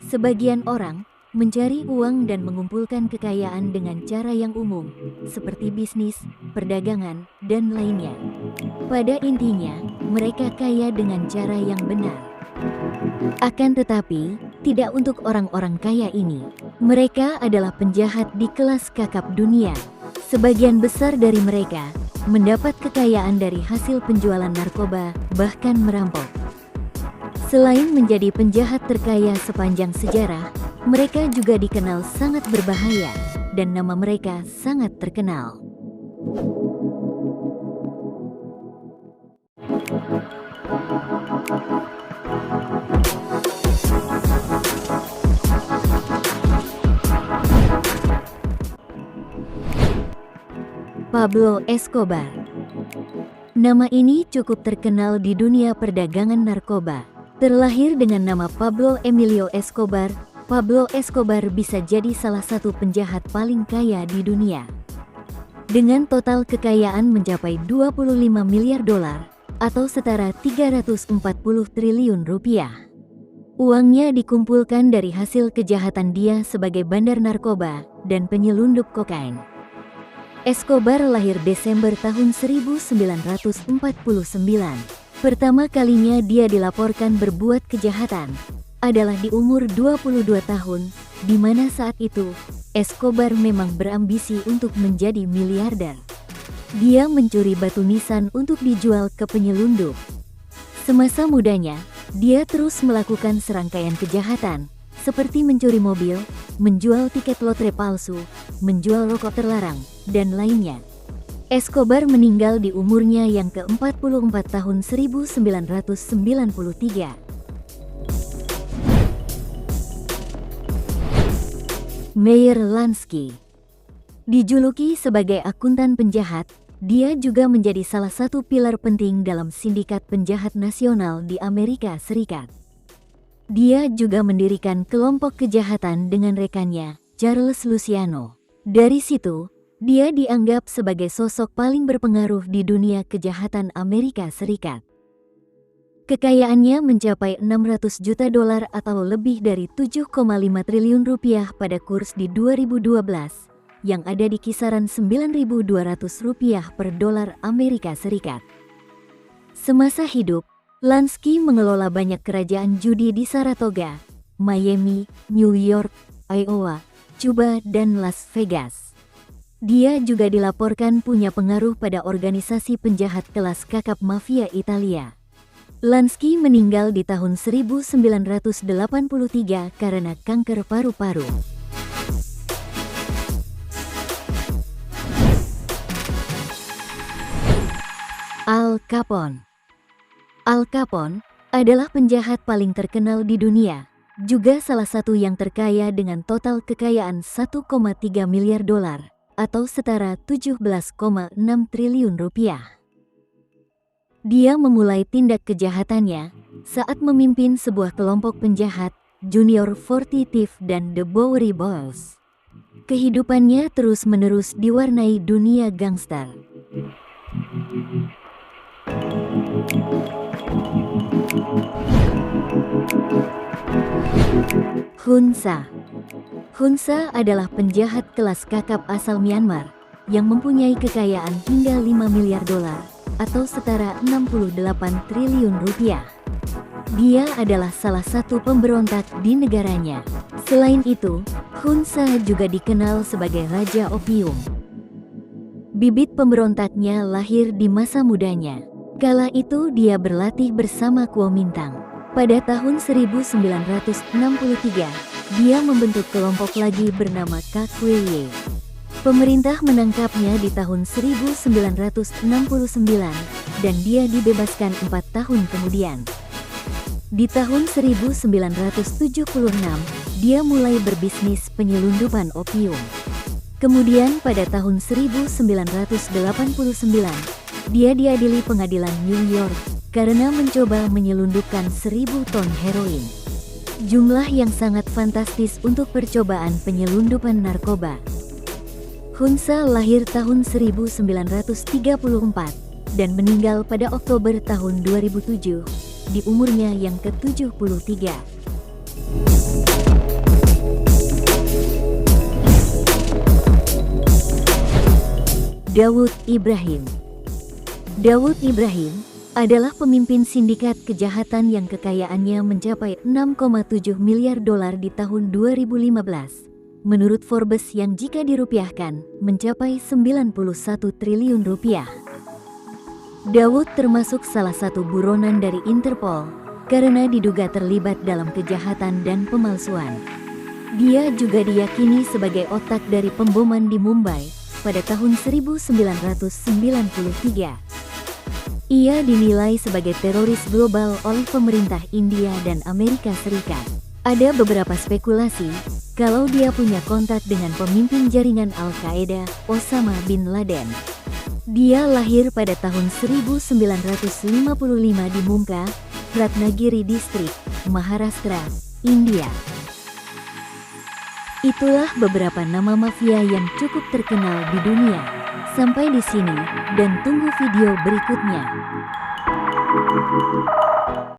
Sebagian orang mencari uang dan mengumpulkan kekayaan dengan cara yang umum, seperti bisnis, perdagangan, dan lainnya. Pada intinya, mereka kaya dengan cara yang benar. Akan tetapi, tidak untuk orang-orang kaya ini. Mereka adalah penjahat di kelas kakap dunia. Sebagian besar dari mereka mendapat kekayaan dari hasil penjualan narkoba, bahkan merampok. Selain menjadi penjahat terkaya sepanjang sejarah, mereka juga dikenal sangat berbahaya, dan nama mereka sangat terkenal. Pablo Escobar. Nama ini cukup terkenal di dunia perdagangan narkoba. Terlahir dengan nama Pablo Emilio Escobar, Pablo Escobar bisa jadi salah satu penjahat paling kaya di dunia. Dengan total kekayaan mencapai 25 miliar dolar atau setara 340 triliun rupiah. Uangnya dikumpulkan dari hasil kejahatan dia sebagai bandar narkoba dan penyelundup kokain. Escobar lahir Desember tahun 1949. Pertama kalinya dia dilaporkan berbuat kejahatan adalah di umur 22 tahun, di mana saat itu Escobar memang berambisi untuk menjadi miliarder. Dia mencuri batu nisan untuk dijual ke penyelundup. Semasa mudanya, dia terus melakukan serangkaian kejahatan, seperti mencuri mobil, menjual tiket lotre palsu, menjual rokok terlarang, dan lainnya. Escobar meninggal di umurnya yang ke-44 tahun 1993. Meyer Lansky. Dijuluki sebagai akuntan penjahat, dia juga menjadi salah satu pilar penting dalam sindikat penjahat nasional di Amerika Serikat. Dia juga mendirikan kelompok kejahatan dengan rekannya, Charles Luciano. Dari situ, dia dianggap sebagai sosok paling berpengaruh di dunia kejahatan Amerika Serikat. Kekayaannya mencapai 600 juta dolar atau lebih dari 7,5 triliun rupiah pada kurs di 2012, yang ada di kisaran 9.200 rupiah per dolar Amerika Serikat. Semasa hidup, Lansky mengelola banyak kerajaan judi di Saratoga, Miami, New York, Iowa, Cuba, dan Las Vegas. Dia juga dilaporkan punya pengaruh pada organisasi penjahat kelas kakap mafia Italia. Lansky meninggal di tahun 1983 karena kanker paru-paru. Al Capone. Al Capone adalah penjahat paling terkenal di dunia, juga salah satu yang terkaya dengan total kekayaan 1,3 miliar dolar. Atau setara 17,6 triliun rupiah. Dia memulai tindak kejahatannya saat memimpin sebuah kelompok penjahat, Junior 40 Thief dan The Bowery Boys. Kehidupannya terus-menerus diwarnai dunia gangster. Hun Sa. Hun Sa adalah penjahat kelas kakap asal Myanmar yang mempunyai kekayaan hingga 5 miliar dolar atau setara 68 triliun rupiah. Dia adalah salah satu pemberontak di negaranya. Selain itu, Hun Sa juga dikenal sebagai Raja Opium. Bibit pemberontaknya lahir di masa mudanya. Kala itu dia berlatih bersama Kuomintang. Pada tahun 1963, dia membentuk kelompok lagi bernama KQY. Pemerintah menangkapnya di tahun 1969 dan dia dibebaskan 4 tahun kemudian. Di tahun 1976, dia mulai berbisnis penyelundupan opium. Kemudian pada tahun 1989, dia diadili pengadilan New York karena mencoba menyelundupkan 1.000 ton heroin. Jumlah yang sangat fantastis untuk percobaan penyelundupan narkoba. Hun Sa lahir tahun 1934 dan meninggal pada Oktober tahun 2007 di umurnya yang ke-73. Daud Ibrahim. Daud Ibrahim adalah pemimpin sindikat kejahatan yang kekayaannya mencapai 6,7 miliar dolar di tahun 2015. Menurut Forbes yang jika dirupiahkan mencapai 91 triliun rupiah. Daud termasuk salah satu buronan dari Interpol karena diduga terlibat dalam kejahatan dan pemalsuan. Dia juga diyakini sebagai otak dari pemboman di Mumbai pada tahun 1993. Ia dinilai sebagai teroris global oleh pemerintah India dan Amerika Serikat. Ada beberapa spekulasi kalau dia punya kontak dengan pemimpin jaringan Al-Qaeda, Osama bin Laden. Dia lahir pada tahun 1955 di Mumka, Ratnagiri Distrik, Maharashtra, India. Itulah beberapa nama mafia yang cukup terkenal di dunia. Sampai di sini, dan tunggu video berikutnya.